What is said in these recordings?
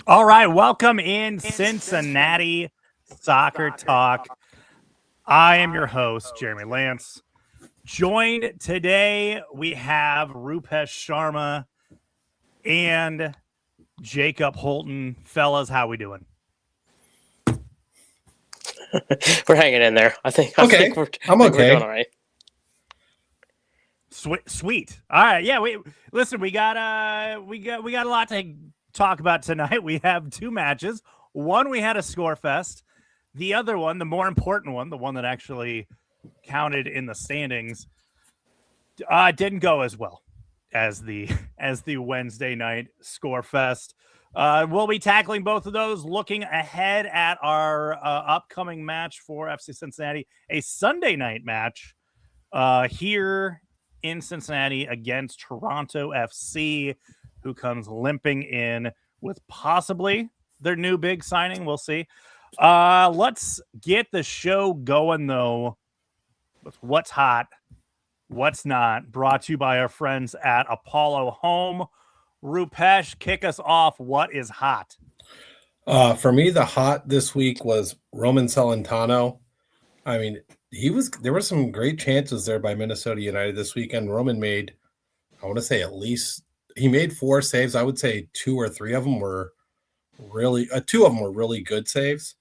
All right, welcome in Cincinnati Soccer Talk. I am your host, Jeremy Lance. Joined today, we have Rupesh Sharma and Jacob Holton. Fellas, how we doing? We're hanging in there. I think I'm we're okay. doing all right. Sweet. All right, yeah. We got a lot to talk about tonight. We have two matches. One, we had a score fest. The other one, the more important one, the one that actually counted in the standings, didn't go as well as the Wednesday night score fest. We'll be tackling both of those, looking ahead at our upcoming match for FC Cincinnati, a Sunday night match here in Cincinnati against Toronto FC, who comes limping in with possibly their new big signing. We'll see. Let's get the show going, though, with what's hot, what's not, brought to you by our friends at Apollo Home. Rupesh, kick us off. What is hot? For me, the hot this week was Roman Celentano. I mean, there were some great chances there by Minnesota United this weekend. Roman made, I want to say he made 4 saves. I would say 2 or 3 of them were really, 2 of them were really good saves.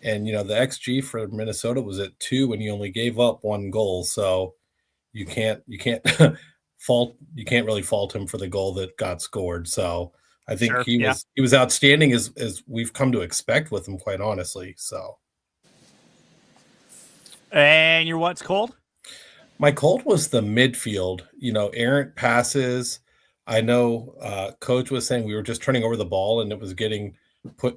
And, the XG for Minnesota was at 2 and he only gave up 1 goal. So you can't really fault him for the goal that got scored. So I think he was outstanding as we've come to expect with him, quite honestly. So. And your what's cold? My cold was the midfield, errant passes. I know Coach was saying we were just turning over the ball and it was getting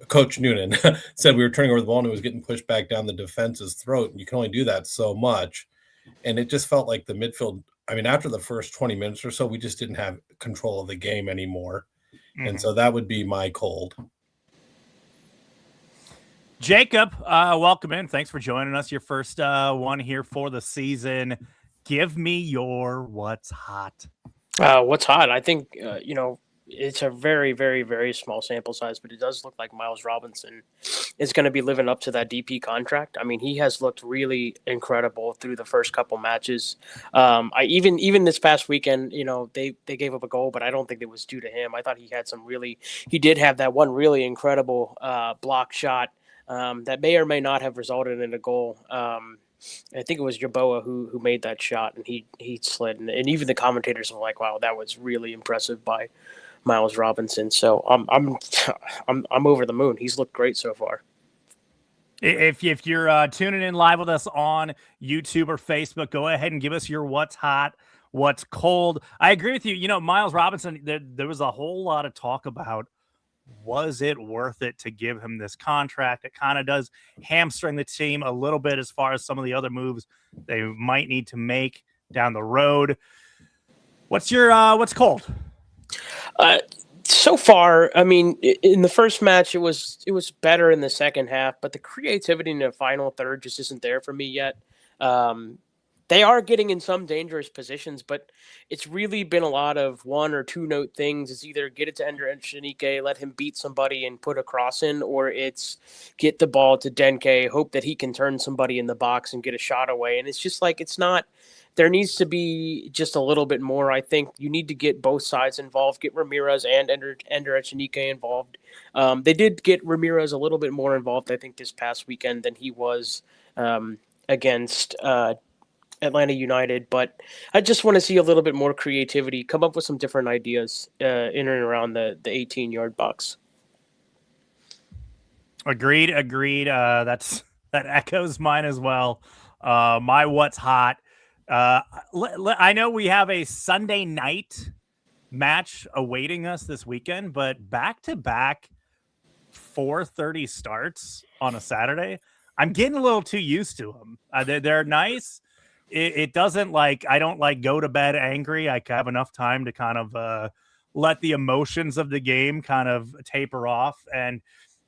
Coach Noonan said we were turning over the ball and it was getting pushed back down the defense's throat. And you can only do that so much. And it just felt like the midfield, after the first 20 minutes or so, we just didn't have control of the game anymore. Mm-hmm. And so that would be my cold. Jacob, welcome in. Thanks for joining us. Your first one here for the season. Give me your what's hot. What's hot? I think, it's a very, very, very small sample size, but it does look like Miles Robinson is going to be living up to that DP contract. I mean, he has looked really incredible through the first couple matches. Even this past weekend, they gave up a goal, but I don't think it was due to him. I thought he did have that one really incredible block shot that may or may not have resulted in a goal. I think it was Jaboa who made that shot, and he slid, and even the commentators were like, "Wow, that was really impressive by Miles Robinson." So I'm over the moon. He's looked great so far. If you're tuning in live with us on YouTube or Facebook, go ahead and give us your what's hot, what's cold. I agree with you. Miles Robinson, there was a whole lot of talk about, was it worth it to give him this contract? It kind of does hamstring the team a little bit as far as some of the other moves they might need to make down the road. What's cold? So far, in the first match, it was better in the second half, but the creativity in the final third just isn't there for me yet. They are getting in some dangerous positions, but it's really been a lot of 1 or 2 note things. It's either get it to Ender Echenike, let him beat somebody and put a cross in, or it's get the ball to Denke, hope that he can turn somebody in the box and get a shot away. And it's just like, it's not, there needs to be just a little bit more. I think you need to get both sides involved, get Ramirez and Ender Echenike involved. They did get Ramirez a little bit more involved, I think, this past weekend than he was against Atlanta United, but I just want to see a little bit more creativity, come up with some different ideas in and around the 18-yard box. Agreed. That echoes mine as well. My what's hot. I know we have a Sunday night match awaiting us this weekend, but back-to-back 4:30 starts on a Saturday, I'm getting a little too used to them. They're nice. It doesn't I don't go to bed angry. I have enough time to kind of let the emotions of the game kind of taper off. And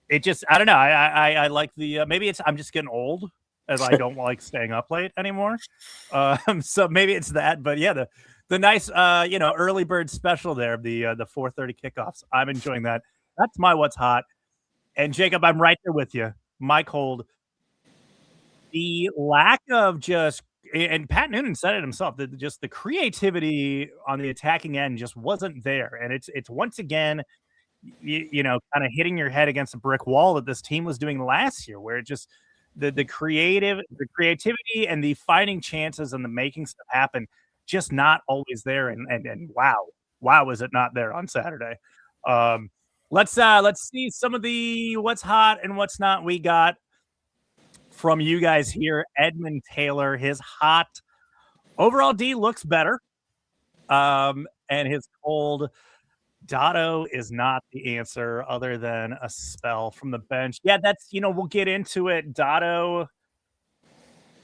it just, I don't know. I like maybe I'm just getting old as I don't like staying up late anymore. So maybe it's that, but yeah, the nice, early bird special there, the 4:30 kickoffs. I'm enjoying that. That's my what's hot. And Jacob, I'm right there with you. Mike Hold, the lack of just, and Pat Noonan said it himself, that just the creativity on the attacking end just wasn't there. And it's once again, kind of hitting your head against a brick wall that this team was doing last year, where it just the creativity and the finding chances and the making stuff happen, just not always there. And wow, is it not there on Saturday? Let's see some of the what's hot and what's not we got from you guys here. Edmund Taylor, his hot overall D looks better. And his cold, Dotto is not the answer other than a spell from the bench. Yeah, that's, we'll get into it. Dotto,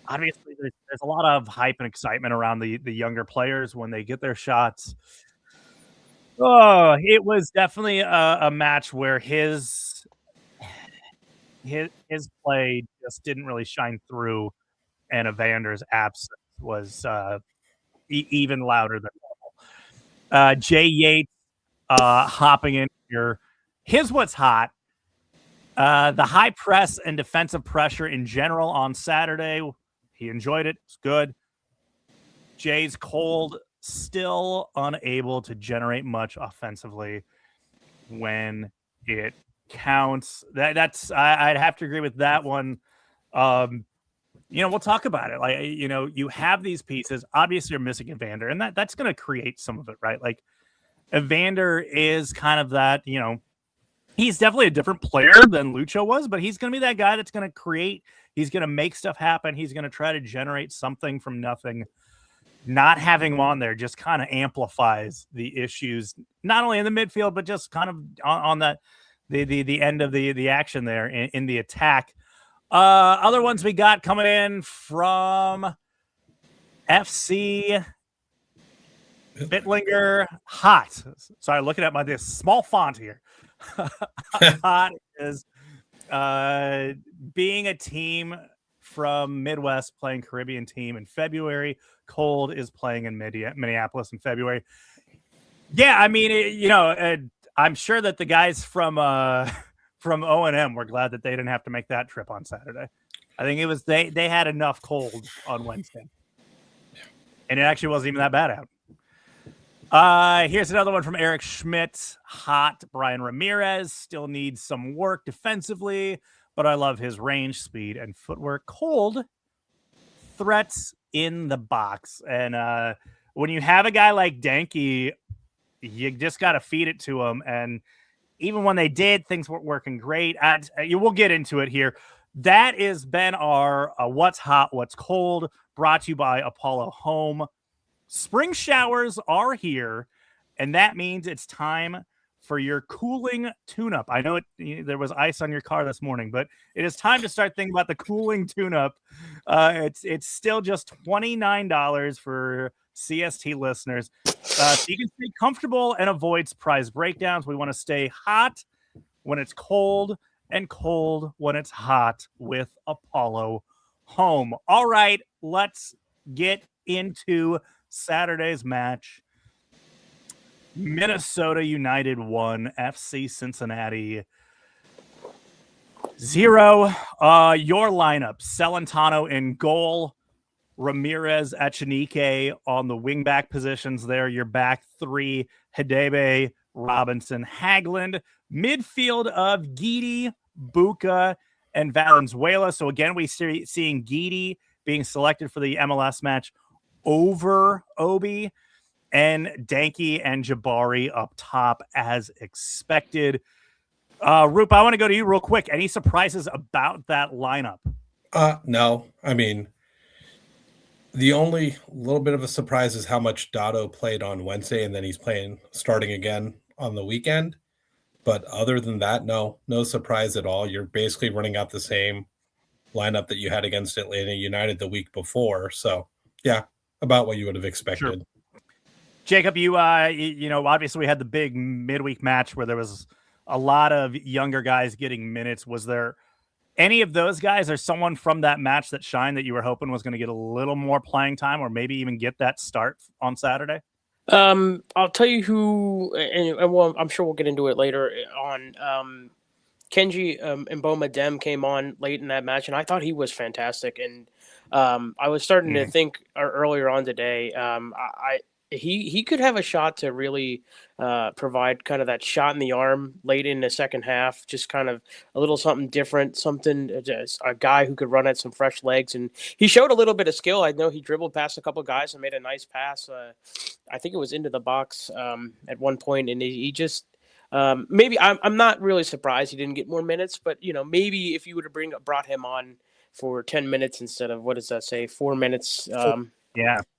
obviously, there's a lot of hype and excitement around the younger players when they get their shots. Oh, it was definitely a match where his play just didn't really shine through, and Evander's absence was even louder than normal. Jay Yates hopping in here. His what's hot. The high press and defensive pressure in general on Saturday. He enjoyed it. It's good. Jay's cold, still unable to generate much offensively when it counts. I'd have to agree with that one. We'll talk about it. Like, you have these pieces. Obviously, you're missing Evander, and that's going to create some of it, right? Like, Evander is kind of that, he's definitely a different player than Lucho was, but he's going to be that guy that's going to create. He's going to make stuff happen. He's going to try to generate something from nothing. Not having him on there just kind of amplifies the issues, not only in the midfield, but just kind of on the end of the action there in the attack. Other ones we got coming in from FC. Bittlinger, hot. Sorry, looking at this small font here. Hot is being a team from Midwest playing Caribbean team in February. Cold is playing in Minneapolis in February. Yeah, I mean, I'm sure that the guys from O&M were glad that they didn't have to make that trip on Saturday. I think it was they had enough cold on Wednesday, and it actually wasn't even that bad out. Here's another one from Eric Schmidt. Hot. Brian Ramirez still needs some work defensively, but I love his range, speed, and footwork. Cold. Threats in the box. And when you have a guy like Danke, you just got to feed it to him. And even when they did, things weren't working great. You will get into it here. That has been our What's Hot, What's Cold, brought to you by Apollo Home. Spring showers are here, and that means it's time for your cooling tune-up. I know there was ice on your car this morning, but it is time to start thinking about the cooling tune-up. It's still just $29 for CST listeners. So you can stay comfortable and avoid surprise breakdowns. We want to stay hot when it's cold and cold when it's hot with Apollo Home. All right, let's get into Saturday's match. Minnesota United 1, FC Cincinnati 0. Your lineup: Celentano in goal, Ramirez, Echenike on the wingback positions there. Your back three: Hidebe, Robinson, Hagland. Midfield of Guidi, Buca, and Valenzuela. So again, we seeing Guidi being selected for the MLS match over Obi, and Danke and Jabari up top as expected. Roop, I want to go to you real quick. Any surprises about that lineup? No. I mean, the only little bit of a surprise is how much Dotto played on Wednesday, and then he's starting again on the weekend. But other than that, no surprise at all. You're basically running out the same lineup that you had against Atlanta United the week before. So, yeah, about what you would have expected. Sure. Jacob, you obviously we had the big midweek match where there was a lot of younger guys getting minutes. Was there any of those guys or someone from that match that shined that you were hoping was going to get a little more playing time or maybe even get that start on Saturday? I'll tell you who, and well, I'm sure we'll get into it later on. Kenji Mboma Dem came on late in that match, and I thought he was fantastic. And I was starting to think earlier on today, he could have a shot to really provide kind of that shot in the arm late in the second half, just kind of a little something different, just a guy who could run at some fresh legs. And he showed a little bit of skill. I know he dribbled past a couple guys and made a nice pass. I think it was into the box at one point, and he just maybe I'm not really surprised he didn't get more minutes, but maybe if you would have brought him on for 10 minutes instead of, what does that say, 4 minutes?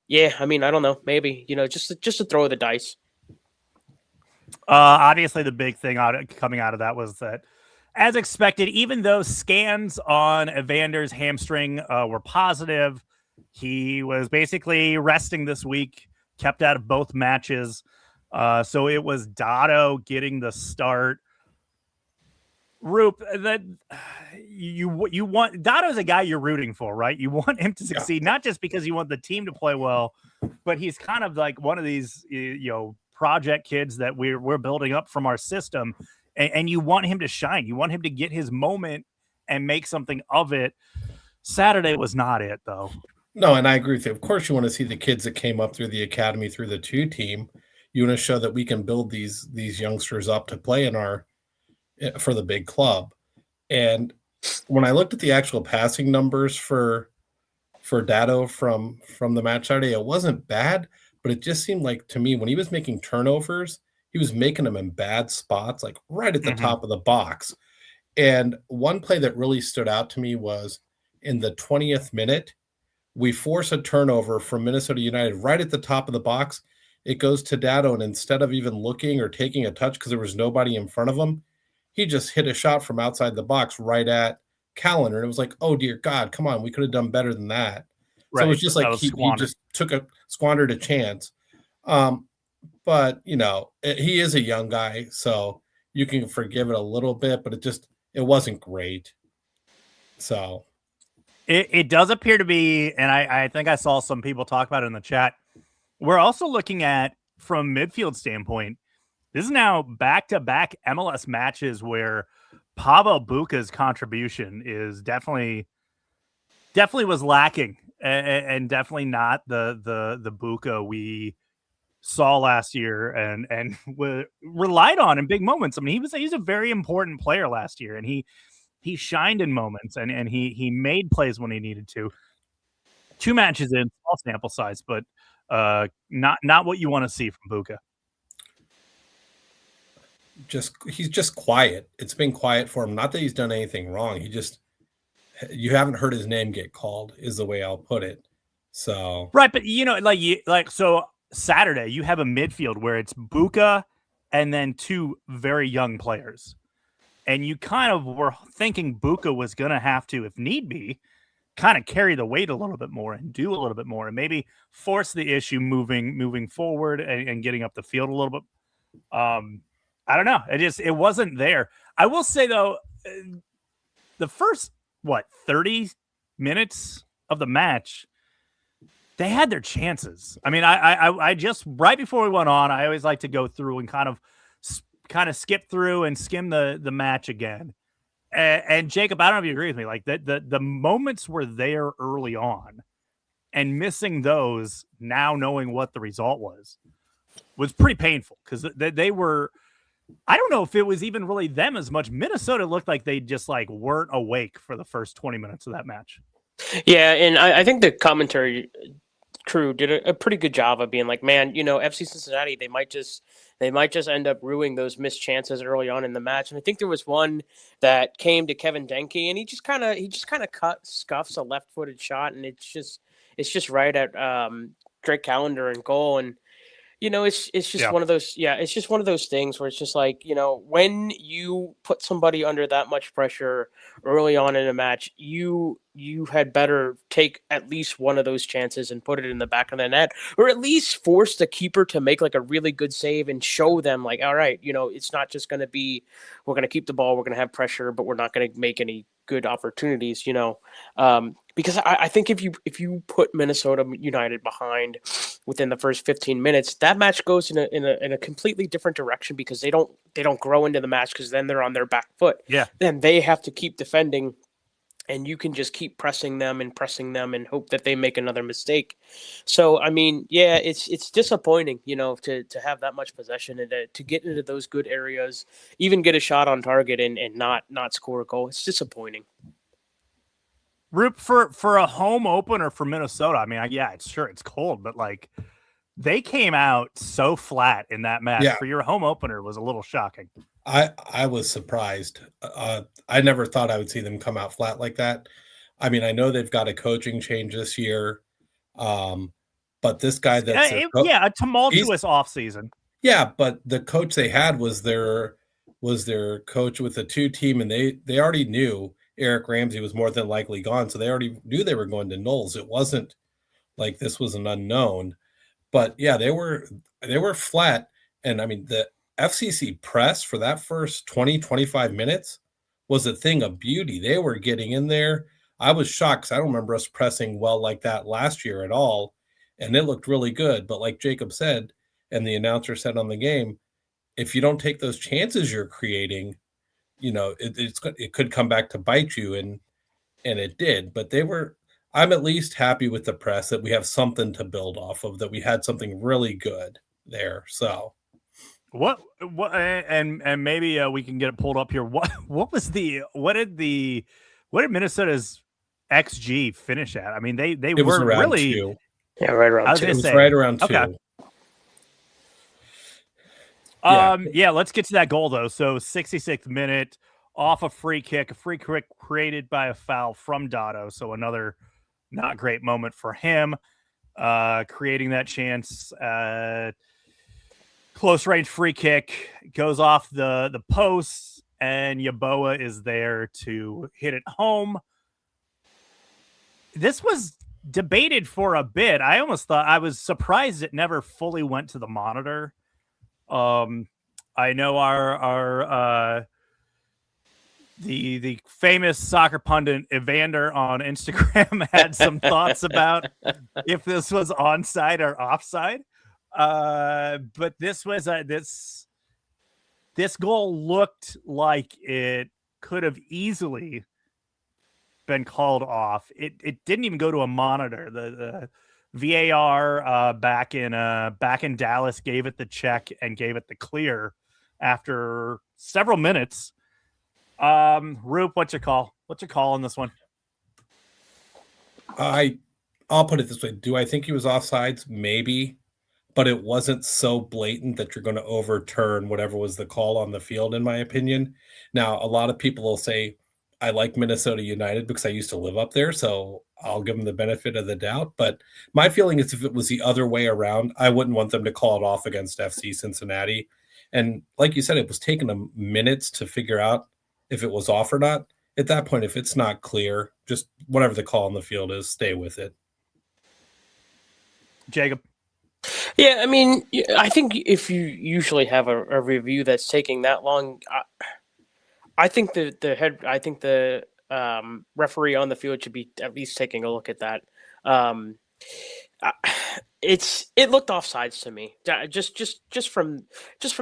Yeah, I mean, I don't know, maybe just to throw the dice. Obviously, the big thing coming out of that was that, as expected, even though scans on Evander's hamstring were positive, he was basically resting this week, kept out of both matches. So it was Dotto getting the start. Roop, that you want Dotto's a guy you're rooting for, right? You want him to succeed, not just because you want the team to play well, but he's kind of like one of these project kids that we're building up from our system, and you want him to shine. You want him to get his moment and make something of it. Saturday was not it, though. No, and I agree with you. Of course, you want to see the kids that came up through the academy, through the 2 team. You want to show that we can build these youngsters up to play for the big club. And when I looked at the actual passing numbers for Dado from the match Saturday, it wasn't bad, but it just seemed like to me when he was making turnovers, he was making them in bad spots, like right at the top of the box. And one play that really stood out to me was in the 20th minute, we force a turnover from Minnesota United right at the top of the box. It goes to Dado, and instead of even looking or taking a touch because there was nobody in front of him, he just hit a shot from outside the box right at Callender. And it was like, oh, dear God, come on. We could have done better than that. Right. So it was just like he just squandered a chance. But, he is a young guy, so you can forgive it a little bit, but it wasn't great. So it does appear to be, and I think I saw some people talk about it in the chat. We're also looking at, from midfield standpoint, this is now back-to-back MLS matches where Pavel Buka's contribution is definitely was lacking, and definitely not the Buka we saw last year and relied on in big moments. I mean, he's a very important player last year, and he shined in moments, and he made plays when he needed to. 2 matches in, small sample size, but not what you want to see from Buka. He's just quiet. It's been quiet for him. Not that he's done anything wrong. You haven't heard his name get called, is the way I'll put it. So right, but so Saturday you have a midfield where it's Buka and then 2 very young players, and you kind of were thinking Buka was going to have to, if need be, kind of carry the weight a little bit more and do a little bit more and maybe force the issue moving forward and getting up the field a little bit. I don't know. It wasn't there. I will say though, the first 30 minutes of the match, they had their chances. I mean, I just right before we went on, I always like to go through and kind of skip through and skim the match again. And Jacob, I don't know if you agree with me. Like the moments were there early on, and missing those now, knowing what the result was pretty painful because they were. I don't know if it was even really them as much. Minnesota looked like they just weren't awake for the first 20 minutes of that match. Yeah, and I think the commentary crew did a pretty good job of being like, man, FC Cincinnati, they might just end up ruining those missed chances early on in the match. And I think there was one that came to Kevin Denke, and he just kind of scuffs a left-footed shot, and it's just right at Drake Callender in goal. And it's just one of those. Yeah, it's just one of those things where it's just like, when you put somebody under that much pressure early on in a match, you had better take at least one of those chances and put it in the back of the net, or at least force the keeper to make a really good save and show them all right, it's not just going to be, we're going to keep the ball, we're going to have pressure, but we're not going to make any good opportunities, because I think if you put Minnesota United behind within the first 15 minutes, that match goes in a completely different direction because they don't grow into the match because then they're on their back foot. Yeah. Then they have to keep defending, and you can just keep pressing them and hope that they make another mistake. So, I mean, yeah, it's disappointing, to have that much possession and to get into those good areas, even get a shot on target and not score a goal. It's disappointing. Roop, for a home opener for Minnesota, I mean, it's cold, but like they came out so flat in that match. Yeah. For your home opener was a little shocking. I was surprised. I never thought I would see them come out flat like that. I mean, I know they've got a coaching change this year, but this guy that's a tumultuous offseason. Yeah, but the coach they had was their coach with the 2 team, and they already knew Eric Ramsey was more than likely gone, so they already knew they were going to Knowles. It wasn't like this was an unknown, but yeah, they were flat, and I mean the FCC press for that first 20-25 minutes was a thing of beauty. They were getting in there. I was shocked because I don't remember us pressing well like that last year at all, and it looked really good. But like Jacob said, and the announcer said on the game, if you don't take those chances you're creating, it could come back to bite you, and it did. But I'm at least happy with the press that we have something to build off of, that we had something really good there. So what and maybe we can get it pulled up here. What did Minnesota's XG finish at? I mean, they were really 2. Yeah, right around 2. It was right around 2. Okay. Let's get to that goal though. So 66th minute, off a free kick created by a foul from Dotto. So another not great moment for him, creating that chance. Close range free kick goes off the post, and Yeboah is there to hit it home. This was debated for a bit. I was surprised it never fully went to the monitor. I know our the famous soccer pundit Evander on Instagram had some thoughts about if this was onside or offside. But this was this goal looked like it could have easily been called off. It didn't even go to a monitor. The VAR back in Dallas gave it the check and gave it the clear after several minutes. Roop, what's your call? What's your call on this one? I'll put it this way. Do I think he was offsides? Maybe, but it wasn't so blatant that you're going to overturn whatever was the call on the field, in my opinion. Now, a lot of people will say, I like Minnesota United because I used to live up there, so I'll give them the benefit of the doubt. But my feeling is if it was the other way around, I wouldn't want them to call it off against FC Cincinnati. And like you said, it was taking them minutes to figure out if it was off or not. At that point, if it's not clear, just whatever the call on the field is, stay with it. Jacob? Yeah, I mean, I think if you usually have a review that's taking that long, I think the referee on the field should be at least taking a look at that. It looked offsides to me, just from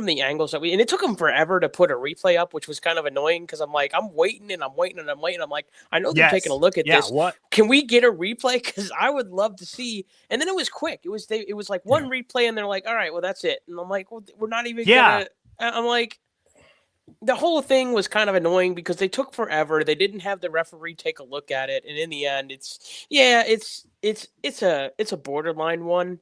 the angles that and it took them forever to put a replay up, which was kind of annoying because I'm like, I'm waiting. I'm like, I know they're taking a look at this. What can we get a replay? Because I would love to see. And then it was quick. It was like one replay, and they're like, all right, well that's it. And I'm like, well, we're not even gonna. I'm like, the whole thing was kind of annoying because they took forever. They didn't have the referee take a look at it, and in the end, it's a borderline one.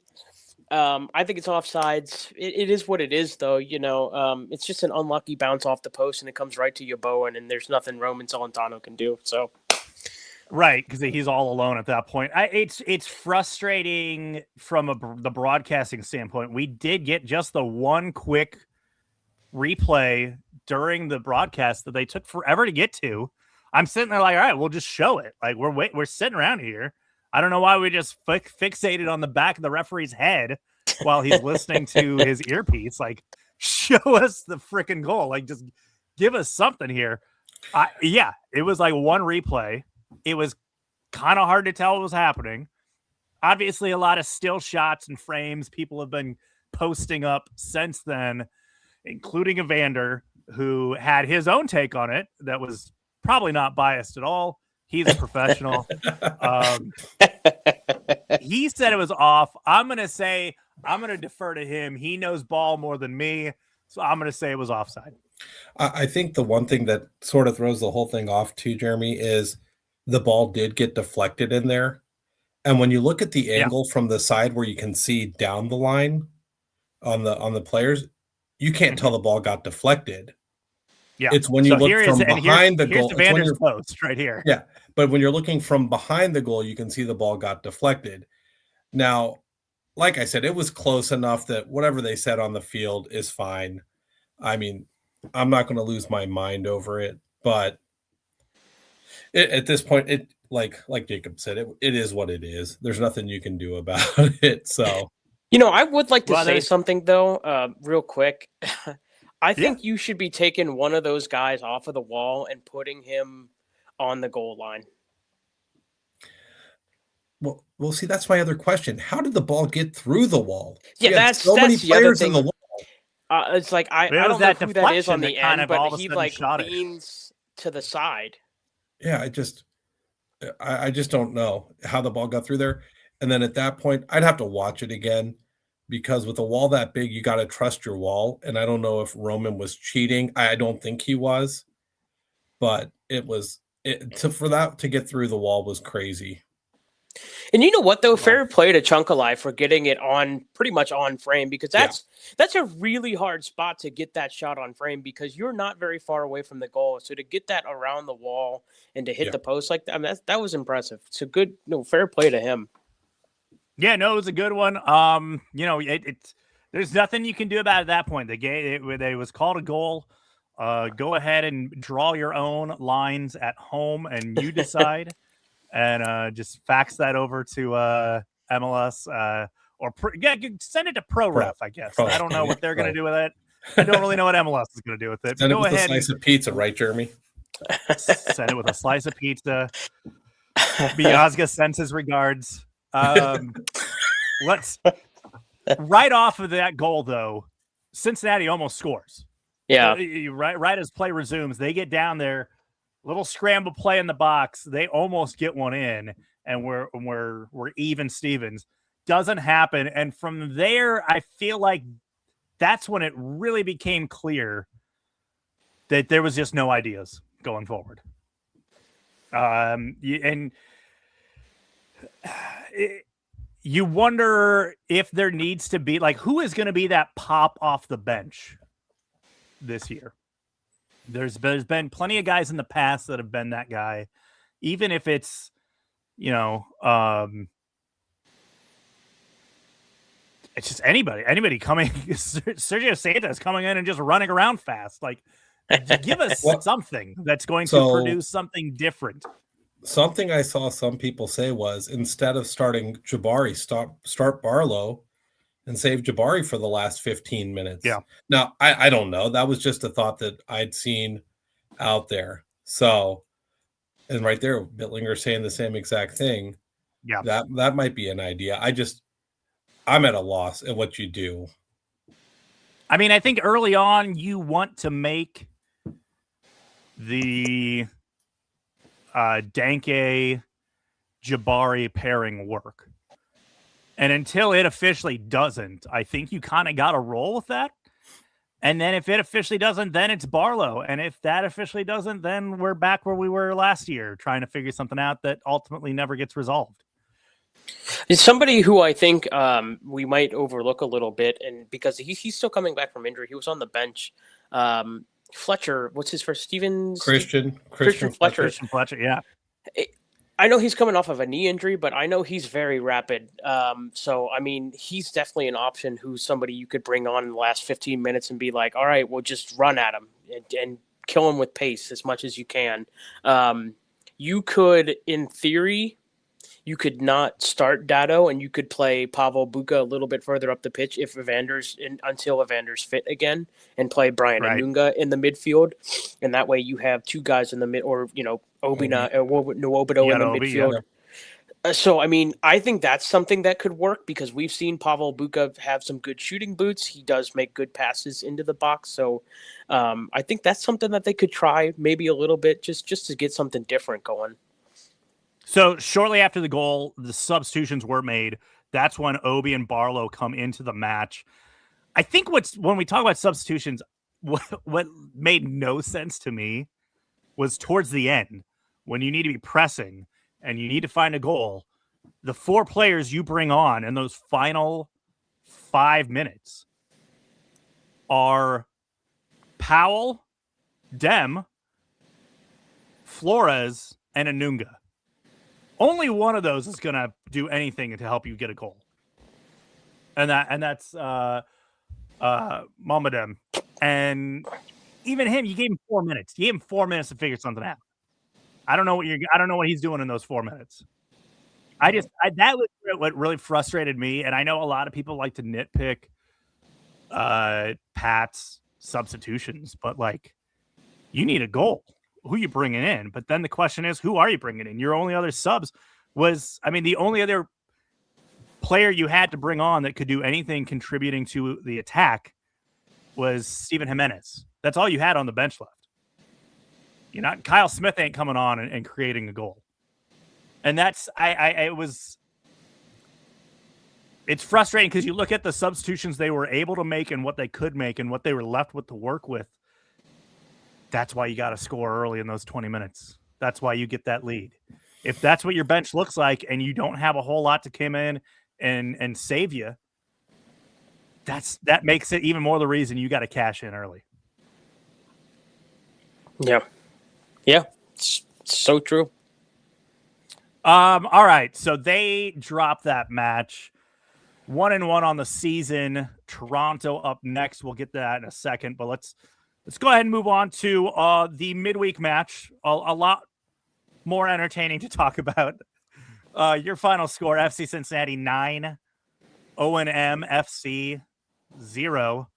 I think it's offsides. It is what it is, though. It's just an unlucky bounce off the post, and it comes right to Yeboah, and there's nothing Roman Celentano can do. So, right, because he's all alone at that point. It's frustrating from the broadcasting standpoint. We did get just the one quick replay during the broadcast that they took forever to get to. I'm sitting there like, all right, we'll just show it. Like we're sitting around here. I don't know why we just fixated on the back of the referee's head while he's listening to his earpiece. Like, show us the freaking goal. Like, just give us something here. It was like one replay. It was kind of hard to tell what was happening. obviously a lot of still shots and frames people have been posting up since then, including Evander, who had his own take on it that was probably not biased at all. He's a professional. He said it was off. I'm going to defer to him. He knows ball more than me, so I'm going to say it was offside. I think the one thing that sort of throws the whole thing off too, Jeremy, is the ball did get deflected in there. And when you look at the angle from the side where you can see down the line on the players, you can't tell the ball got deflected. Yeah. It's when you look from behind the goal. Here's Evander's post right here. Yeah. But when you're looking from behind the goal, you can see the ball got deflected. Now, like I said, it was close enough that whatever they said on the field is fine. I mean, I'm not going to lose my mind over it, but at this point, it like Jacob said, it is what it is. There's nothing you can do about it. So, I would like to say something though, real quick. I think you should be taking one of those guys off of the wall and putting him on the goal line. Well, see, that's my other question. How did the ball get through the wall? Yeah, that's many the other players thing. in the wall. It's like I don't know who that is on the end, but he leans to the side. Yeah, I just don't know how the ball got through there. And then at that point, I'd have to watch it again. Because with a wall that big, you got to trust your wall. And I don't know if Roman was cheating. I don't think he was. But for that to get through the wall was crazy. And you know what, though? Fair play to Chunk Alive for getting it on pretty much on frame, because that's a really hard spot to get that shot on frame because you're not very far away from the goal. So to get that around the wall and to hit the post like that, I mean, that was impressive. It's a good, fair play to him. Yeah, no, it was a good one. There's nothing you can do about it at that point. The game, it was called a goal. Go ahead and draw your own lines at home, and you decide. And just fax that over to MLS or send it to ProRef, I guess. I don't know what they're going to do with it. I don't really know what MLS is going to do with it. Send it with a slice of pizza, right, Jeremy? Send it with a slice of pizza. Biazga sends his regards. Let's right off of that goal, though. Cincinnati almost scores. Yeah, right as play resumes, they get down there, little scramble play in the box. They almost get one in, and we're even Stevens. Doesn't happen, and from there, I feel like that's when it really became clear that there was just no ideas going forward. You wonder if there needs to be who is going to be that pop off the bench this year. There's been plenty of guys in the past that have been that guy, even if it's it's just anybody coming. Sergio Santos coming in and just running around fast. Give us something that's going to produce something different. Something I saw some people say was instead of starting Jabari, start Barlow and save Jabari for the last 15 minutes. Yeah. Now, I don't know. That was just a thought that I'd seen out there. So, and right there, Bittlinger saying the same exact thing. Yeah. That might be an idea. I'm at a loss at what you do. I mean, I think early on you want to make the Danke Jabari pairing work. And until it officially doesn't, I think you kind of got to roll with that. And then if it officially doesn't, then it's Barlow. And if that officially doesn't, then we're back where we were last year, trying to figure something out that ultimately never gets resolved. It's somebody who I think we might overlook a little bit, and because he's still coming back from injury. He was on the bench. Fletcher, what's his first? Christian Fletcher. Christian Fletcher, yeah. I know he's coming off of a knee injury, but I know he's very rapid. So, I mean, he's definitely an option who's somebody you could bring on in the last 15 minutes and be like, all right, we'll just run at him and kill him with pace as much as you can. You could, in theory, you could not start Dado, and you could play Pavel Buka a little bit further up the pitch until Evander's fit again, and play Brian Anunga in the midfield, and that way you have two guys in the mid, or Obina or Nwobodo in the midfield. So, I mean, I think that's something that could work because we've seen Pavel Buka have some good shooting boots. He does make good passes into the box. So I think that's something that they could try maybe a little bit just to get something different going. So shortly after the goal, the substitutions were made. That's when Obi and Barlow come into the match. I think when we talk about substitutions, what made no sense to me was towards the end when you need to be pressing and you need to find a goal. The 4 players you bring on in those final 5 minutes are Powell, Dem, Flores, and Anunga. Only one of those is going to do anything to help you get a goal. And that's Mamadem. And even him, you gave him 4 minutes. You gave him 4 minutes to figure something out. I don't know what he's doing in those 4 minutes. That was what really frustrated me. And I know a lot of people like to nitpick Pat's substitutions, but like, you need a goal. Who you bringing in? But then the question is, who are you bringing in? Your only other subs was, the only other player you had to bring on that could do anything contributing to the attack was Steven Jimenez. That's all you had on the bench left. Kyle Smith ain't coming on and creating a goal. And that's, it's frustrating because you look at the substitutions they were able to make and what they could make and what they were left with to work with. That's why you got to score early in those 20 minutes. That's why you get that lead. If that's what your bench looks like and you don't have a whole lot to come in and save you, that makes it even more the reason you got to cash in early. Yeah. Yeah. It's so true. All right. So they dropped that match. 1-1 on the season. Toronto up next. We'll get to that in a second, but let's go ahead and move on to the midweek match. A lot more entertaining to talk about. Your final score, FC Cincinnati 9, O&M FC 0.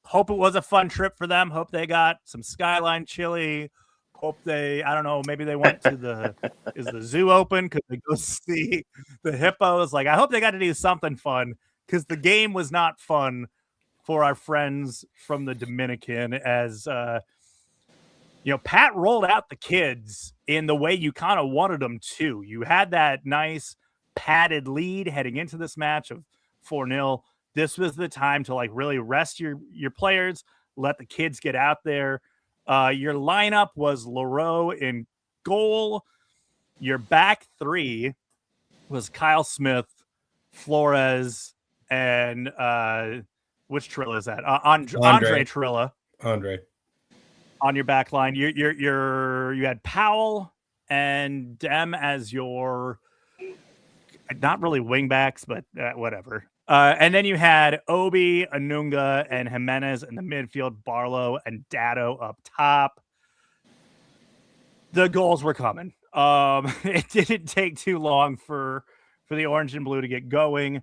Hope it was a fun trip for them. Hope they got some Skyline chili. Hope maybe they went to is the zoo open? Could they go see the hippos? Like, I hope they got to do something fun because the game was not fun for our friends from the Dominican as, Pat rolled out the kids in the way you kind of wanted them to. You had that nice padded lead heading into this match of 4-0. This was the time to really rest your players, let the kids get out there. Your lineup was Leroux in goal. Your back 3 was Kyle Smith, Flores, and which Trilla is that? Andre Trilla. Andre. On your back line. You had Powell and Dem as your not really wing backs, but whatever. And then you had Obi, Anunga, and Jimenez in the midfield, Barlow and Dado up top. The goals were coming. It didn't take too long for the orange and blue to get going.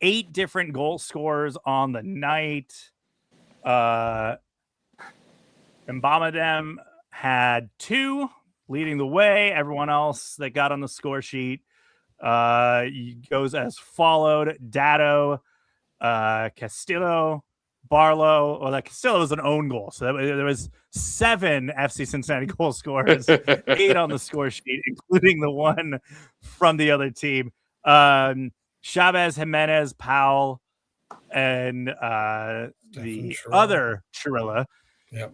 8 different goal scorers on the night. Mbamadem had 2 leading the way. Everyone else that got on the score sheet goes as followed: Dado, Castillo, Barlow. Well, that Castillo was an own goal, so there was 7 FC Cincinnati goal scorers, 8 on the score sheet, including the one from the other team. Chavez, Jimenez, Powell, and the other Chirilla. Yep.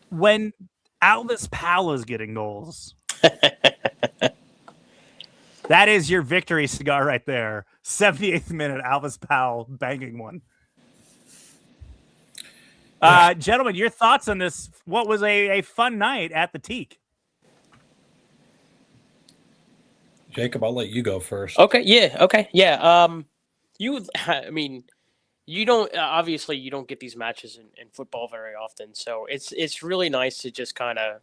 When Alvis Powell is getting goals, that is your victory cigar right there. 78th minute, Alvis Powell banging one. Gentlemen, your thoughts on this? What was a fun night at the Teak? Jacob, I'll let you go first. Okay. Yeah. You don't obviously you don't get these matches in football very often, so it's really nice to just kind of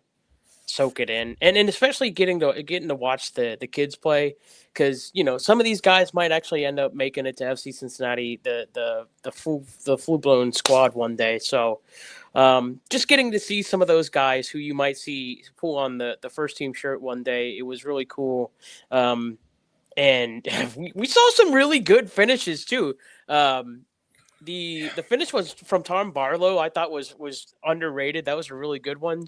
soak it in, and especially getting to watch the kids play, because some of these guys might actually end up making it to FC Cincinnati, the full blown squad one day. So just getting to see some of those guys who you might see pull on the first team shirt one day, it was really cool. And we saw some really good finishes too. The finish was from Tom Barlow. I thought was underrated. That was a really good one.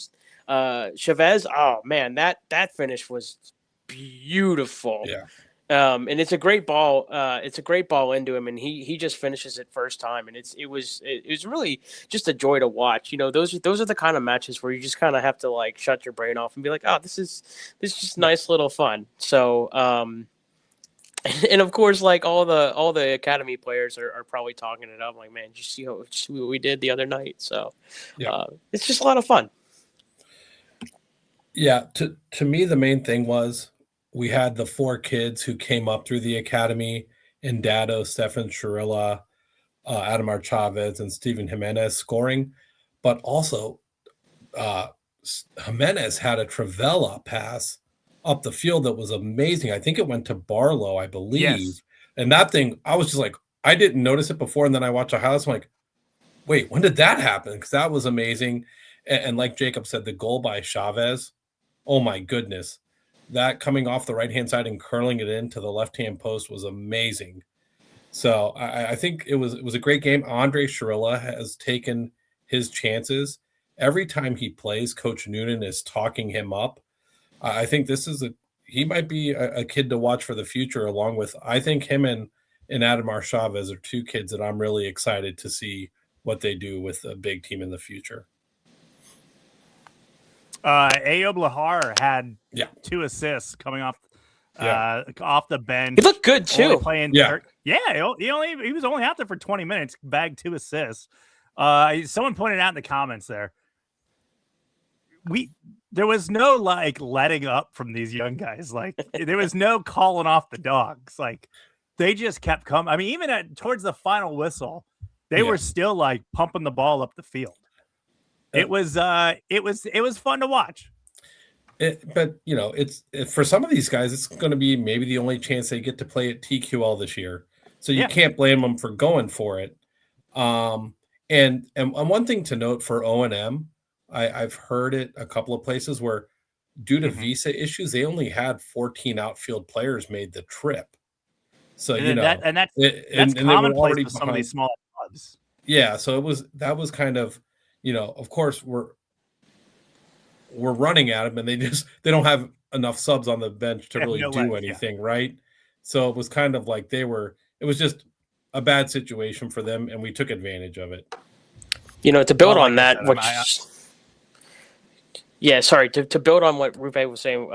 Chavez, oh man, that finish was beautiful. Yeah. And it's a great ball. It's a great ball into him, and he just finishes it first time, and it was really just a joy to watch. You know, those are the kind of matches where you just kind of have to like shut your brain off and be like, oh, this is just nice little fun. So, and of course, like all the academy players are probably talking it up. Like, man, did you see what we did the other night? So, it's just a lot of fun. Yeah. To me, the main thing was, we had the 4 kids who came up through the academy in Dado, Stefan Chirilla, Adamar Chavez, and Steven Jimenez scoring. But also, Jimenez had a Travella pass up the field that was amazing. I think it went to Barlow, I believe. Yes. And that thing, I was just like, I didn't notice it before. And then I watched the highlights. I'm like, wait, when did that happen? Because that was amazing. And like Jacob said, the goal by Chavez, oh my goodness. That coming off the right-hand side and curling it into the left-hand post was amazing. So I think it was a great game. Andre Chirilla has taken his chances. Every time he plays, Coach Noonan is talking him up. I think he might be a kid to watch for the future, along with, I think him and Adamar Chavez are 2 kids that I'm really excited to see what they do with a big team in the future. Ayob Lahar had 2 assists coming off the bench. He looked good too. He was only out there for 20 minutes, bagged 2 assists. Someone pointed out in the comments there, there was no like letting up from these young guys. Like there was no calling off the dogs. Like they just kept coming. I mean, even towards the final whistle, they were still like pumping the ball up the field. It was fun to watch. But you know, for some of these guys, it's going to be maybe the only chance they get to play at TQL this year. So you can't blame them for going for it. And one thing to note for O&M, I've heard it a couple of places where, due to visa issues, they only had 14 outfield players made the trip. So that's commonplace with some of these small clubs. Yeah, so that was kind of, of course we're running at them, and they don't have enough subs on the bench to really do anything, right? So it was kind of like it was just a bad situation for them, and we took advantage of it. To build on that, to build on what Rupe was saying,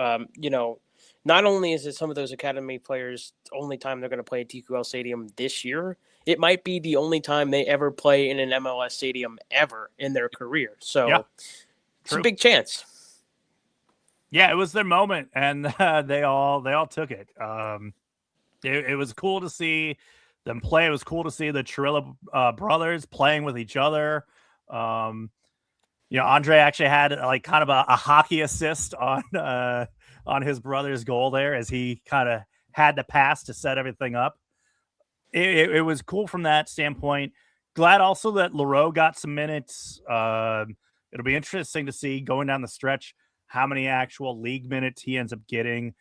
not only is it some of those academy players' only time they're going to play at TQL Stadium this year, it might be the only time they ever play in an MLS stadium ever in their career. So it's a big chance. Yeah, it was their moment, and they all took it. It was cool to see them play. It was cool to see the Chirilla brothers playing with each other. Andre actually had like kind of a hockey assist on his brother's goal there, as he kind of had the pass to set everything up. It was cool from that standpoint. Glad also that Leroux got some minutes. It'll be interesting to see going down the stretch how many actual league minutes he ends up getting.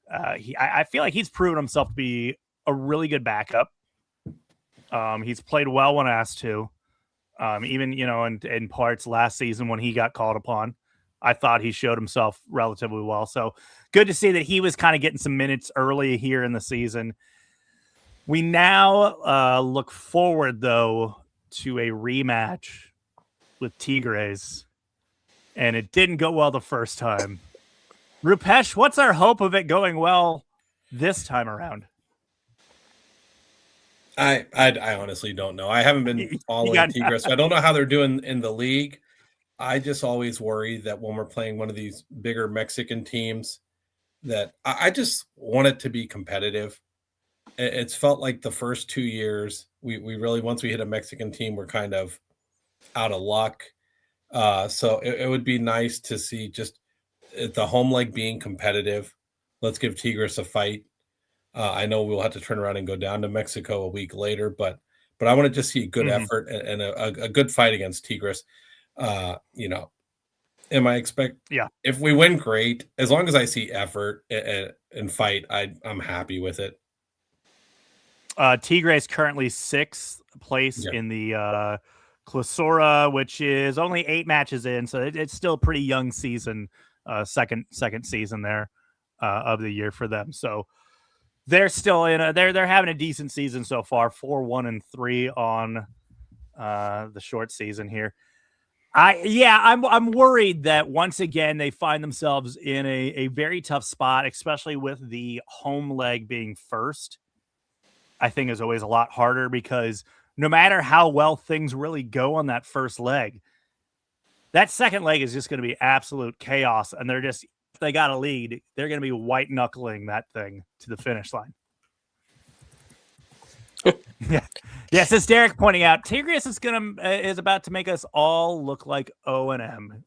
I feel like he's proven himself to be a really good backup. He's played well when asked to. Even in parts last season when he got called upon, I thought he showed himself relatively well. So good to see that he was kind of getting some minutes early here in the season. We now look forward, though, to a rematch with Tigres, and it didn't go well the first time. Rupesh, what's our hope of it going well this time around? I honestly don't know. I haven't been following Tigres, so I don't know how they're doing in the league. I just always worry that when we're playing one of these bigger Mexican teams, that I just want it to be competitive. It's felt like the first 2 years, we really, once we hit a Mexican team, we're kind of out of luck. So it would be nice to see just the home leg being competitive. Let's give Tigres a fight. I know we'll have to turn around and go down to Mexico a week later, but I want to just see a good effort and a good fight against Tigres. You know, am I expect? Yeah. If we win, great. As long as I see effort and fight, I'm happy with it. Tigre is currently 6th place in the Clausura, which is only 8 matches in, so it's still a pretty young season, second season there of the year for them. So they're still they're having a decent season so far, 4-1-3 on the short season here. I'm worried that once again they find themselves in a very tough spot, especially with the home leg being first. I think is always a lot harder because no matter how well things really go on that first leg, that second leg is just going to be absolute chaos. And if they got a lead, they're going to be white knuckling that thing to the finish line. Yeah. Yes, as Derek pointing out, Tigris is about to make us all look like O&M.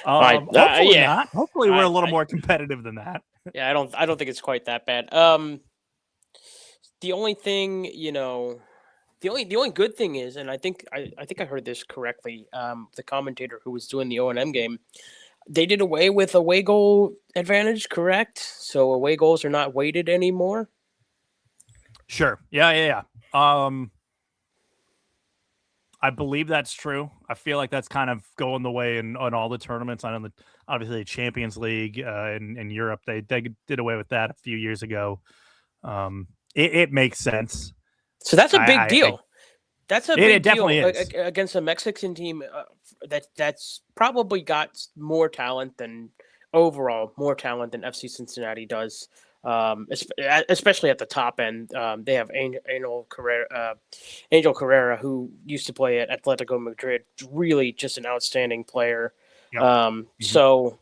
Hopefully not. Hopefully we're a little more competitive than that. Yeah, I don't think it's quite that bad. The only thing, the only good thing is, and I think I heard this correctly. The commentator who was doing the O&M game, they did away with away goal advantage, correct? So away goals are not weighted anymore. Sure. Yeah. I believe that's true. I feel like that's kind of going the way on all the tournaments. I know obviously the Champions League in Europe, they did away with that a few years ago. It makes sense. So that's a big deal. That's a big deal against a Mexican team that's probably got more talent than FC Cincinnati does. Especially at the top end. They have Angel Carrera, who used to play at Atletico Madrid. Really just an outstanding player. Yep. So,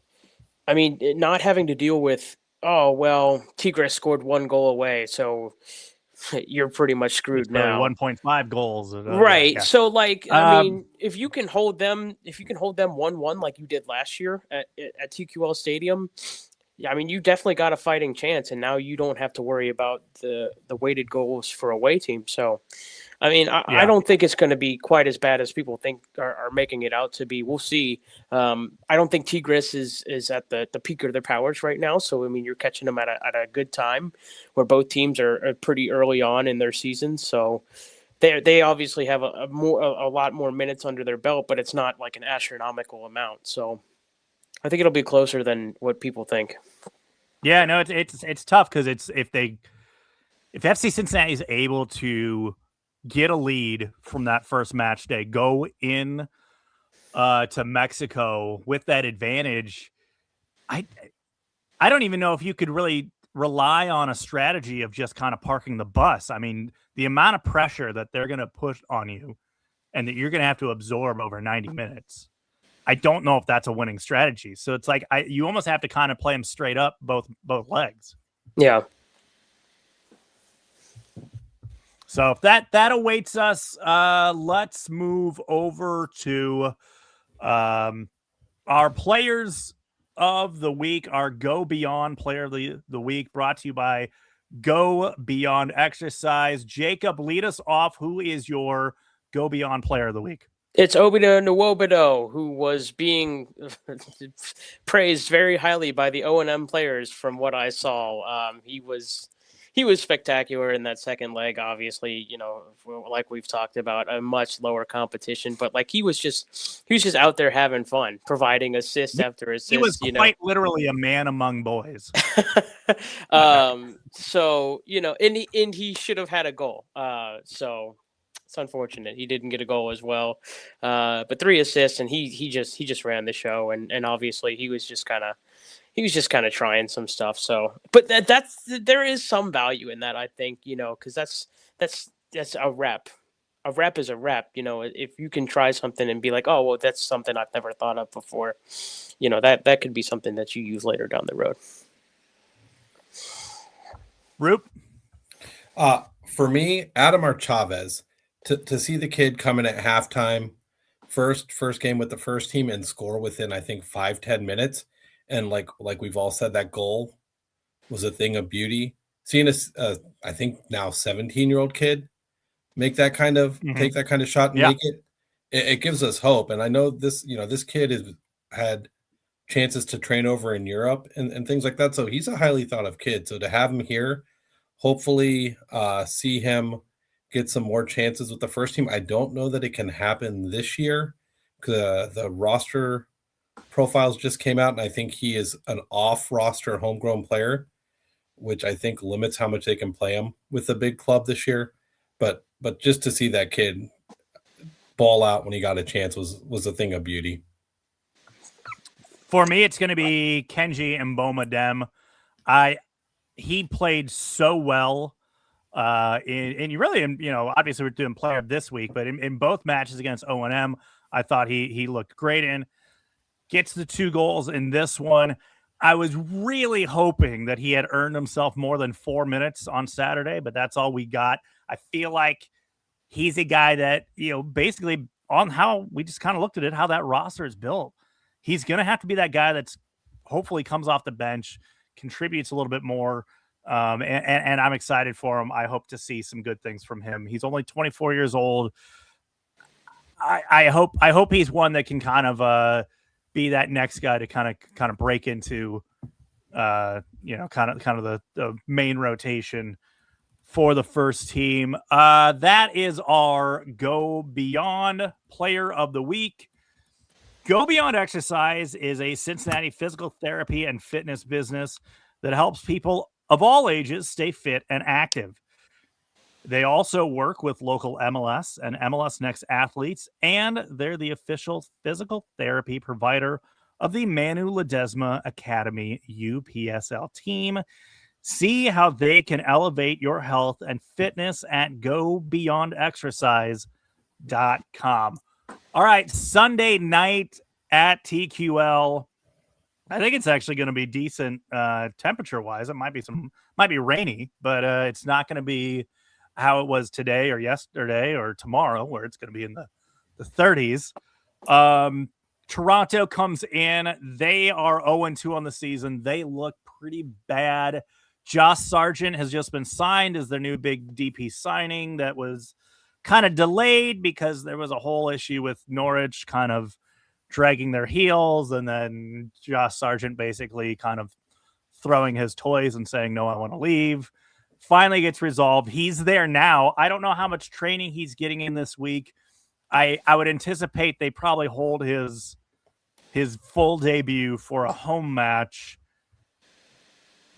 I mean, not having to deal with, Tigres scored 1 goal away, so you're pretty much screwed now. 1.5 goals. Right. Yeah. So, I mean, if you can hold them 1-1 like you did last year at TQL Stadium, I mean, you definitely got a fighting chance, and now you don't have to worry about the weighted goals for away team. So, I mean, I don't think it's going to be quite as bad as people think are making it out to be. We'll see. I don't think Tigres is at the peak of their powers right now. So, I mean, you're catching them at a good time where both teams are pretty early on in their season. So, they obviously have a lot more minutes under their belt, but it's not like an astronomical amount. So, I think it'll be closer than what people think. Yeah, no, it's tough because if FC Cincinnati is able to get a lead from that first match day, go in to Mexico with that advantage, I don't even know if you could really rely on a strategy of just kind of parking the bus. I mean, the amount of pressure that they're going to push on you and that you're going to have to absorb over 90 minutes. I don't know if that's a winning strategy. So it's like you almost have to kind of play them straight up both legs. Yeah. So if that awaits us, let's move over to our players of the week. Our Go Beyond Player of the Week, brought to you by Go Beyond Exercise. Jacob, lead us off. Who is your Go Beyond Player of the Week? It's Obida Nwobodo, who was being praised very highly by the O&M players from what I saw. He was spectacular in that second leg, obviously, like we've talked about, a much lower competition, but he was just out there having fun, providing assist after assist. He was quite literally a man among boys. So, and he should have had a goal. So it's unfortunate he didn't get a goal as well, but 3 assists, and he just ran the show, and obviously he was just kind of trying some stuff. So, but there is some value in that, I think, because that's a rep. A rep is a rep. If you can try something and be like, oh well, that's something I've never thought of before, that could be something that you use later down the road. Roop. For me, Adamar Chavez. To see the kid come in at halftime, first game with the first team, and score within, I think, 5-10 minutes, and like we've all said, that goal was a thing of beauty. Seeing I think now 17-year-old kid make that kind of take that kind of shot and make it it gives us hope. And I know this, this kid has had chances to train over in Europe and things like that. So he's a highly thought of kid. So to have him here, hopefully see him get some more chances with the first team. I don't know that it can happen this year. The roster profiles just came out, and I think he is an off-roster homegrown player, which I think limits how much they can play him with the big club this year. But just to see that kid ball out when he got a chance was a thing of beauty. For me, it's going to be Kenji Mboma Dem. He played so well. Obviously we're doing player of this week, but in both matches against O&M, I thought he looked great in. Gets the 2 goals in this one. I was really hoping that he had earned himself more than 4 minutes on Saturday, but that's all we got. I feel like he's a guy that, basically on how we just kind of looked at it, how that roster is built, he's going to have to be that guy that's hopefully comes off the bench, contributes a little bit more. And I'm excited for him. I hope to see some good things from him. He's only 24 years old. I hope he's one that can kind of be that next guy to kind of break into kind of the main rotation for the first team. That is our Go Beyond Player of the Week. Go Beyond Exercise is a Cincinnati physical therapy and fitness business that helps people of all ages stay fit and active. They also work with local MLS and MLS Next athletes, and they're the official physical therapy provider of the Manu Ledesma Academy UPSL team. See how they can elevate your health and fitness at gobeyondexercise.com. All right, Sunday night at TQL. I think it's actually going to be decent temperature-wise. It might be rainy, but it's not going to be how it was today or yesterday or tomorrow, where it's going to be in the 30s. Toronto comes in. They are 0-2 on the season. They look pretty bad. Josh Sargent has just been signed as their new big DP signing that was kind of delayed because there was a whole issue with Norwich kind of dragging their heels, and then Josh Sargent basically kind of throwing his toys and saying, no, I want to leave. Finally gets resolved. He's there now. I don't know how much training he's getting in this week. I would anticipate they probably hold his full debut for a home match.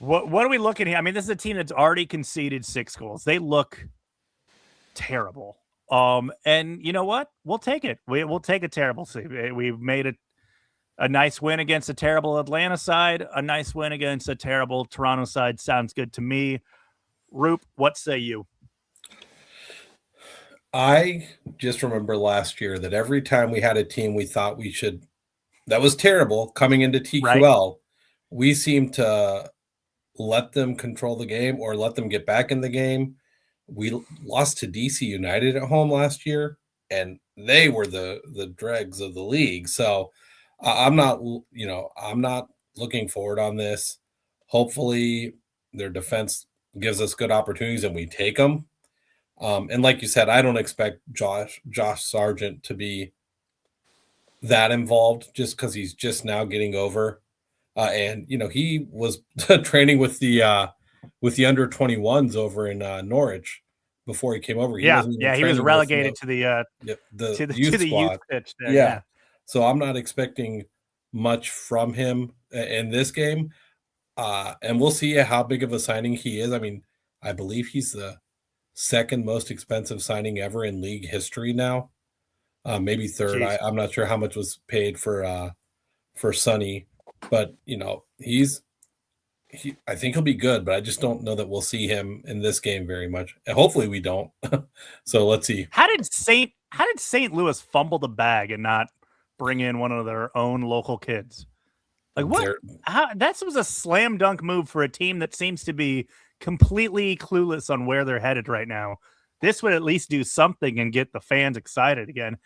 What are we looking at? I mean, this is a team that's already conceded 6 goals. They look terrible. And you know what? We'll take it. We'll take a terrible. We've made a nice win against a terrible Atlanta side. A nice win against a terrible Toronto side. Sounds good to me. Roop, what say you? I just remember last year that every time we had a team we thought that was terrible coming into TQL, right, we seemed to let them control the game or let them get back in the game. We lost to DC United at home last year, and they were the dregs of the league. So I'm not looking forward on this. Hopefully their defense gives us good opportunities and we take them. And like you said, I don't expect Josh Sargent to be that involved just because he's just now getting over. And he was training with the under 21s over in Norwich before he came over. He was relegated to the youth pitch there. Yeah. So I'm not expecting much from him in this game. And we'll see how big of a signing he is. I mean, I believe he's the second most expensive signing ever in league history now. Maybe third. I'm not sure how much was paid for Sonny, but I think he'll be good, but I just don't know that we'll see him in this game very much. And hopefully we don't. So let's see. How did St. Louis fumble the bag and not bring in one of their own local kids? Like what? That was a slam dunk move for a team that seems to be completely clueless on where they're headed right now. This would at least do something and get the fans excited again.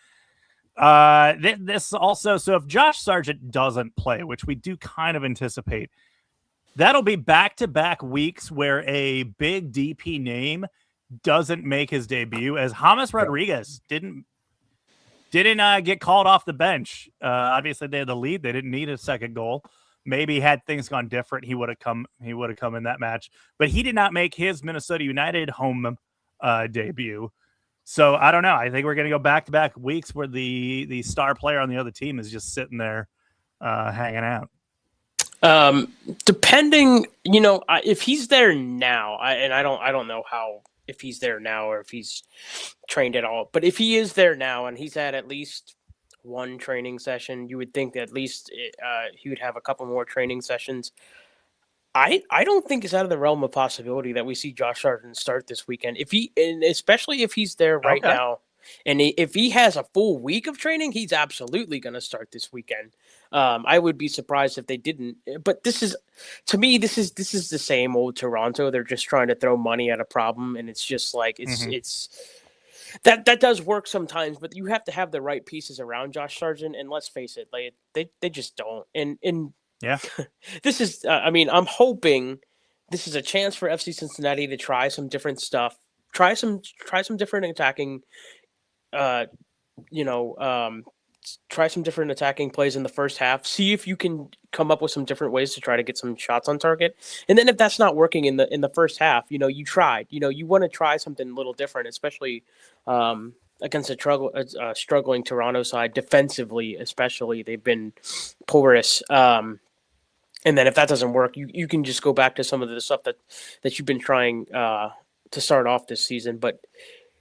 This also, so if Josh Sargent doesn't play, which we do kind of anticipate, that'll be back-to-back weeks where a big DP name doesn't make his debut, as James Rodriguez didn't Didn't get called off the bench. Obviously, they had the lead. They didn't need a second goal. Maybe had things gone different, he would have come. He would have come in that match. But he did not make his Minnesota United home debut. So I don't know. I think we're going to go back-to-back weeks where the star player on the other team is just sitting there hanging out. Depending, if he's there now, I don't know how, if he's there now or if he's trained at all, but if he is there now and he's had at least one training session, you would think that at least he would have a couple more training sessions. I don't think it's out of the realm of possibility that we see Josh Sargent start this weekend. Especially if he's there right now, and if he has a full week of training, he's absolutely going to start this weekend. I would be surprised if they didn't. But this is the same old Toronto. They're just trying to throw money at a problem, and it's just like it's that does work sometimes. But you have to have the right pieces around Josh Sargent, and let's face it, like they just don't. And yeah, this is. I'm hoping this is a chance for FC Cincinnati to try some different stuff, try some different attacking. Try some different attacking plays in the first half. See if you can come up with some different ways to try to get some shots on target. And then if that's not working in the first half, you tried. You want to try something a little different, especially against a struggling Toronto side defensively. Especially, they've been porous. And then if that doesn't work, you can just go back to some of the stuff that you've been trying to start off this season. But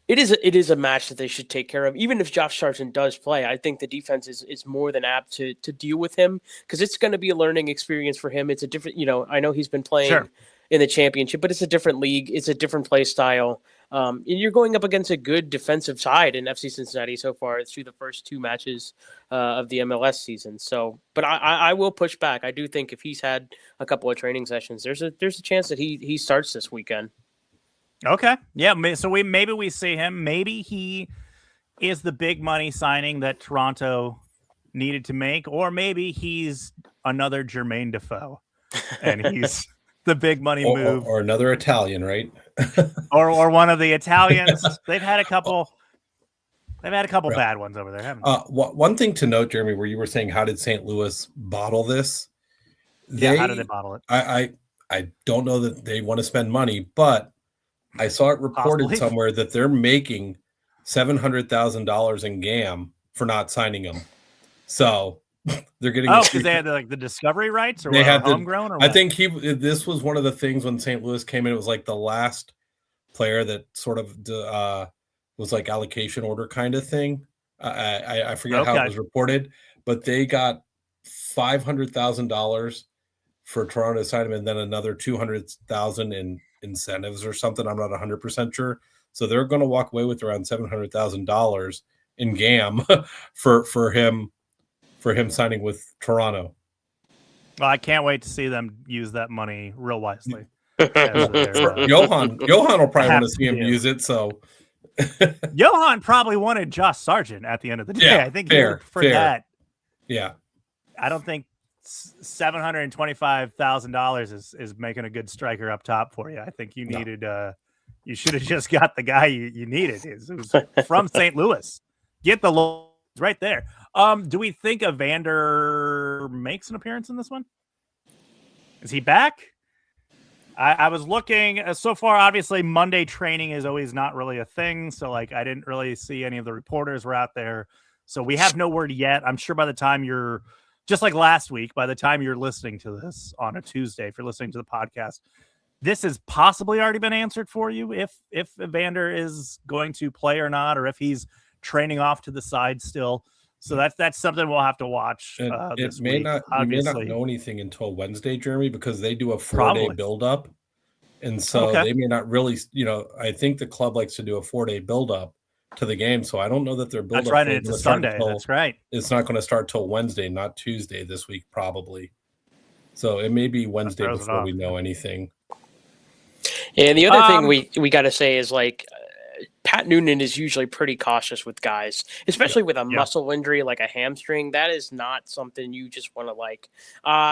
it is a match that they should take care of. Even if Josh Sargent does play, I think the defense is more than apt to deal with him, because it's going to be a learning experience for him. It's a different, I know he's been playing in the championship, but it's a different league. It's a different play style. And you're going up against a good defensive side in FC Cincinnati so far through the first two matches of the MLS season. So, but I will push back. I do think if he's had a couple of training sessions, there's a chance that he starts this weekend. Okay. Yeah. So maybe we see him. Maybe he is the big money signing that Toronto needed to make, or maybe he's another Jermaine Defoe and he's the big money move, or another Italian, right? or one of the Italians. They've had a couple bad ones over there, haven't they? One thing to note, Jeremy, where you were saying, how did St. Louis bottle this? How did they bottle it? I don't know that they want to spend money, but I saw it reported somewhere that they're making $700,000 in GAM for not signing him. So they're getting because they had the discovery rights, or they had homegrown. Or I think this was one of the things when St. Louis came in. It was like the last player that sort of was like allocation order kind of thing. I forget how it was reported, but they got $500,000 for Toronto to sign him, and then another $200,000 in incentives or something. I'm not 100% sure. So they're going to walk away with around $700,000 in GAM for him signing with Toronto. Well, I can't wait to see them use that money real wisely. Johan will probably want to see him use it. So Johan probably wanted Josh Sargent at the end of the day. Yeah, I think for that. Yeah. I don't think $725,000 is making a good striker up top for you. I think you needed you should have just got the guy you needed. It was from St. Louis. Get the low right there. Do we think Evander makes an appearance in this one? Is he back? I was looking so far. Obviously, Monday training is always not really a thing. So, I didn't really see any of the reporters were out there. So we have no word yet. I'm sure by the time you're just like last week, by the time you're listening to this on a Tuesday, if you're listening to the podcast, this has possibly already been answered for you. If Evander is going to play or not, or if he's training off to the side still. So that's something we'll have to watch. It may not. You may not know anything until Wednesday, Jeremy, because they do a 4-day build-up, and so they may not really. I think the club likes to do a 4-day build-up to the game, so I don't know that their build-up. That's right. It's a Sunday. That's right. It's not going to start till Wednesday, not Tuesday this week, probably. So it may be Wednesday before we know anything. And the other thing we got to say is Pat Noonan is usually pretty cautious with guys, especially with a muscle injury like a hamstring. That is not something you just want to like,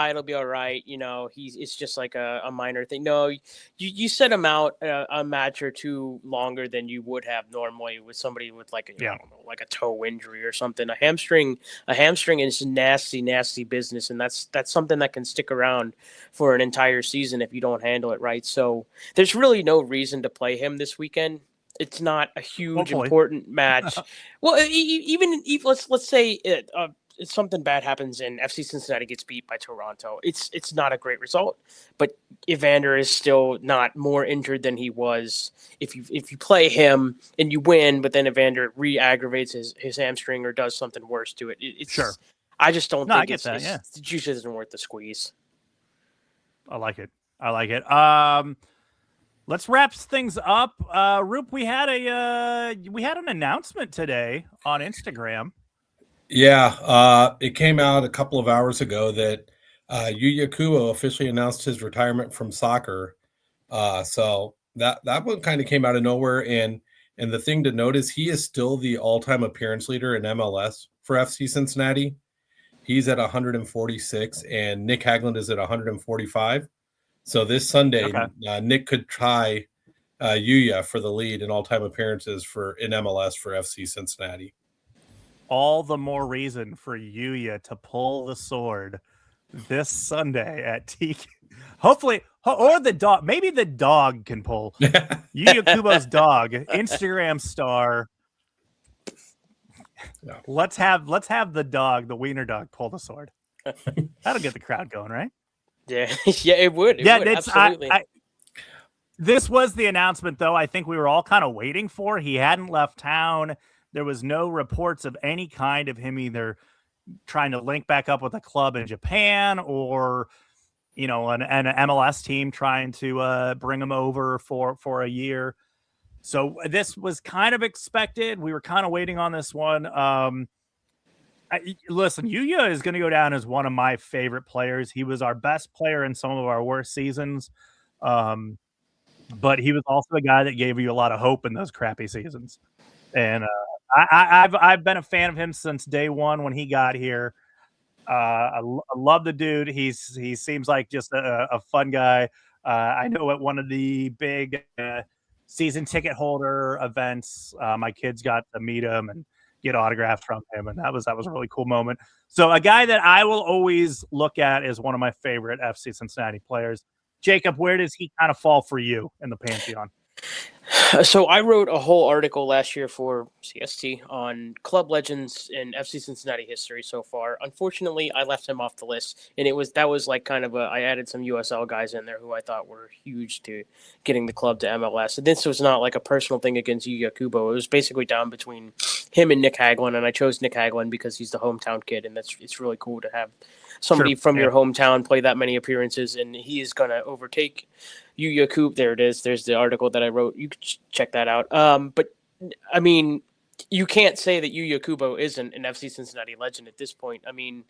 it'll be all right. It's just like a minor thing. No, you set him out a match or two longer than you would have normally with somebody with like I don't know, like a toe injury or something. A hamstring is nasty business, and that's something that can stick around for an entire season if you don't handle it right. So there's really no reason to play him this weekend. It's not a huge important match. Well, even let's say something bad happens and FC Cincinnati gets beat by Toronto. It's not a great result, but Evander is still not more injured than he was. If you play him and you win, but then Evander re-aggravates his hamstring or does something worse to it. I just don't think it just isn't worth the squeeze. I like it. Let's wrap things up. Roop, we had an announcement today on Instagram. Yeah, it came out a couple of hours ago that Yuya Kubo officially announced his retirement from soccer. So that one kind of came out of nowhere. And the thing to note is he is still the all-time appearance leader in MLS for FC Cincinnati. He's at 146, and Nick Hagland is at 145. So this Sunday, Nick could try Yuya for the lead in all-time appearances in MLS for FC Cincinnati. All the more reason for Yuya to pull the sword this Sunday at TK. Hopefully, or the dog. Maybe the dog can pull. Yuya Kubo's dog, Instagram star. Yeah. Let's have the dog, the wiener dog, pull the sword. That'll get the crowd going, right? Yeah, it would. Absolutely. This was the announcement, though. I think we were all kind of waiting for. He hadn't left town. There was no reports of any kind of him either trying to link back up with a club in Japan or, an MLS team trying to bring him over for a year. So this was kind of expected. We were kind of waiting on this one. Listen, Yuya is going to go down as one of my favorite players. He was our best player in some of our worst seasons. But he was also a guy that gave you a lot of hope in those crappy seasons. And I've been a fan of him since day one when he got here. I love the dude. He seems like just a fun guy. I know at one of the big season ticket holder events, my kids got to meet him and get autographs from him, and that was a really cool moment. So a guy that I will always look at as one of my favorite FC Cincinnati players. Jacob, where does he kind of fall for you in the pantheon? So I wrote a whole article last year for CST on club legends in FC Cincinnati history so far. Unfortunately, I left him off the list, and that was like kind of I added some USL guys in there who I thought were huge to getting the club to MLS. And this was not like a personal thing against Yuya Kubo. It was basically down between him and Nick Hagland, and I chose Nick Hagland because he's the hometown kid, and it's really cool to have somebody from your hometown play that many appearances, and he is going to overtake Yuya Kubo. There it is. There's the article that I wrote. You can check that out. But I mean, you can't say that Yuya Kubo isn't an FC Cincinnati legend at this point. I mean,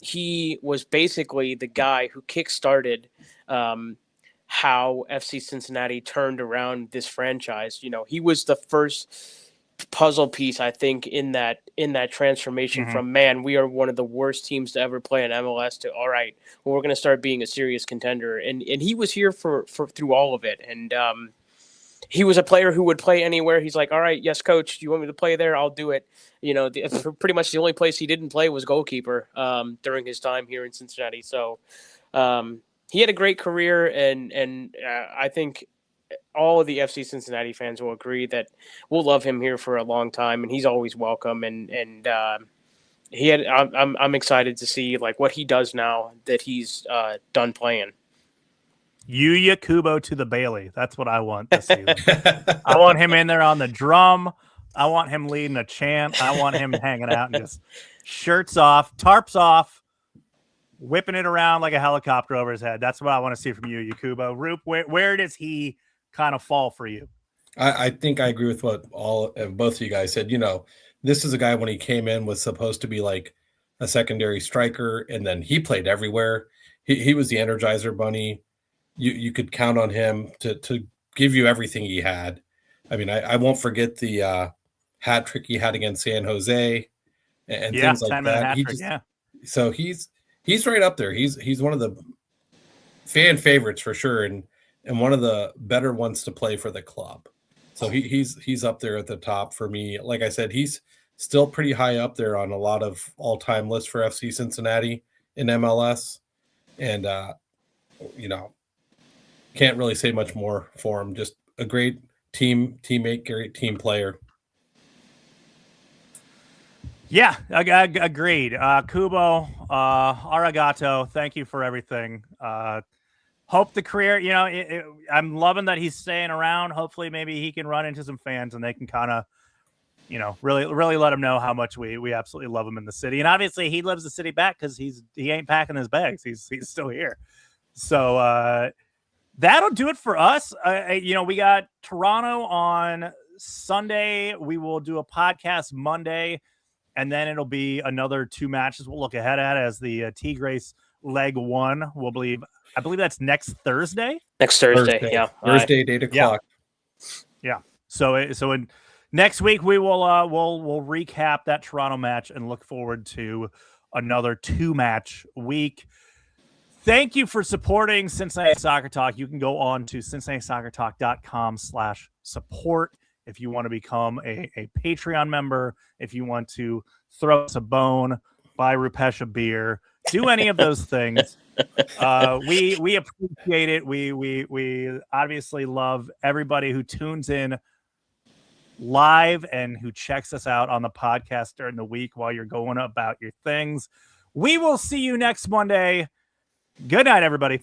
he was basically the guy who kickstarted how FC Cincinnati turned around this franchise. He was the first puzzle piece, I think, in that transformation from, man, we are one of the worst teams to ever play in MLS to, all right, well, we're going to start being a serious contender. And he was here for through all of it. And he was a player who would play anywhere. He's like, all right, yes, coach, do you want me to play there? I'll do it. Pretty much the only place he didn't play was goalkeeper during his time here in Cincinnati. So he had a great career, and I think all of the FC Cincinnati fans will agree that we'll love him here for a long time, and he's always welcome. And I'm excited to see like what he does now that he's done playing. Yuya Kubo to the Bailey. That's what I want this season. I want him in there on the drum. I want him leading a chant. I want him hanging out and just shirts off, tarps off, whipping it around like a helicopter over his head. That's what I want to see from Yuya Kubo. Roop, where does he kind of fall for you? I think I agree with what both of you guys said. This is a guy when he came in was supposed to be like a secondary striker, and then he played everywhere. He was the Energizer Bunny. You could count on him to give you everything he had. I mean, I won't forget the hat trick he had against San Jose and Yeah, things like 10-minute that. hat He trick, just yeah. so he's right up there. He's one of the fan favorites for sure, and one of the better ones to play for the club. So he's up there at the top for me. Like I said, he's still pretty high up there on a lot of all-time lists for FC Cincinnati in MLS. And you know, can't really say much more for him. Just a great teammate, great team player. Yeah, agreed. Kubo, arigato. Thank you for everything. Hope the career, I'm loving that he's staying around. Hopefully maybe he can run into some fans and they can kind of, really let him know how much we absolutely love him in the city. And obviously he lives the city back because he ain't packing his bags. He's still here. So that'll do it for us. We got Toronto on Sunday. We will do a podcast Monday, and then it'll be another 2 matches we'll look ahead at as the Tigres leg 1. I believe that's next Thursday. Next Thursday. Yeah. Thursday at 8 o'clock. Yeah. So in next week we will we'll recap that Toronto match and look forward to another 2-match week. Thank you for supporting Cincinnati Soccer Talk. You can go on to CincinnatiSoccerTalk.com/support if you want to become a Patreon member, if you want to throw us a bone, buy Rupesh a beer, do any of those things. We appreciate it. We obviously love everybody who tunes in live and who checks us out on the podcast during the week while you're going about your things. We will see you next Monday. Good night, everybody.